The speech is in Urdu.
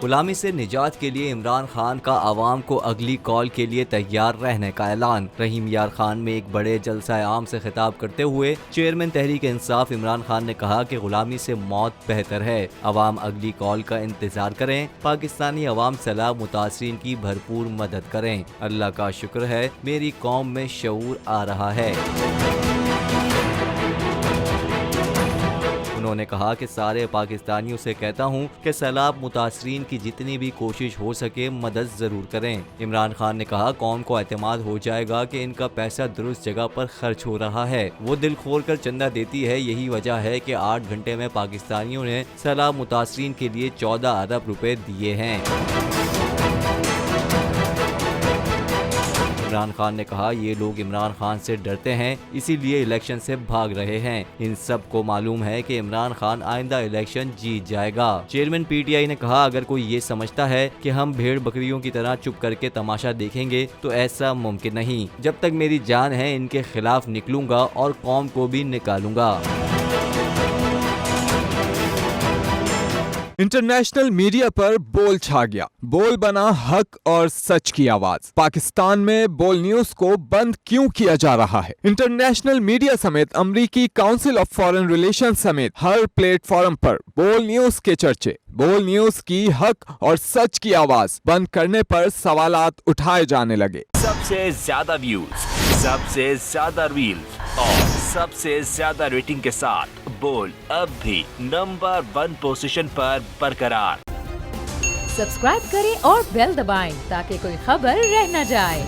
غلامی سے نجات کے لیے عمران خان کا عوام کو اگلی کال کے لیے تیار رہنے کا اعلان۔ رحیم یار خان میں ایک بڑے جلسہ عام سے خطاب کرتے ہوئے چیئرمین تحریک انصاف عمران خان نے کہا کہ غلامی سے موت بہتر ہے، عوام اگلی کال کا انتظار کریں، پاکستانی عوام سیلاب متاثرین کی بھرپور مدد کریں۔ اللہ کا شکر ہے میری قوم میں شعور آ رہا ہے۔ انہوں نے کہا کہ سارے پاکستانیوں سے کہتا ہوں کہ سیلاب متاثرین کی جتنی بھی کوشش ہو سکے مدد ضرور کریں۔ عمران خان نے کہا قوم کو اعتماد ہو جائے گا کہ ان کا پیسہ درست جگہ پر خرچ ہو رہا ہے، وہ دل کھول کر چندہ دیتی ہے، یہی وجہ ہے کہ 8 گھنٹے میں پاکستانیوں نے سیلاب متاثرین کے لیے 14 ارب روپے دیے ہیں۔ عمران خان نے کہا یہ لوگ عمران خان سے ڈرتے ہیں، اسی لیے الیکشن سے بھاگ رہے ہیں، ان سب کو معلوم ہے کہ عمران خان آئندہ الیکشن جیت جائے گا۔ چیئرمین پی ٹی آئی نے کہا اگر کوئی یہ سمجھتا ہے کہ ہم بھیڑ بکریوں کی طرح چپ کر کے تماشا دیکھیں گے تو ایسا ممکن نہیں، جب تک میری جان ہے ان کے خلاف نکلوں گا اور قوم کو بھی نکالوں گا۔ انٹرنیشنل میڈیا پر بول چھا گیا، بول بنا حق اور سچ کی آواز۔ پاکستان میں بول نیوز کو بند کیوں کیا جا رہا ہے؟ انٹرنیشنل میڈیا سمیت امریکی کاؤنسل آف فارن ریلیشن سمیت ہر پلیٹ فارم پر بول نیوز کے چرچے، بول نیوز کی حق اور سچ کی آواز بند کرنے پر سوالات اٹھائے جانے لگے۔ سب سے زیادہ ویوز، سب سے زیادہ ریلز اور سب سے زیادہ ریٹنگ کے ساتھ بول اب بھی نمبر 1 پوزیشن پر برقرار۔ سبسکرائب کریں اور بیل دبائیں تاکہ کوئی خبر رہ نہ جائے۔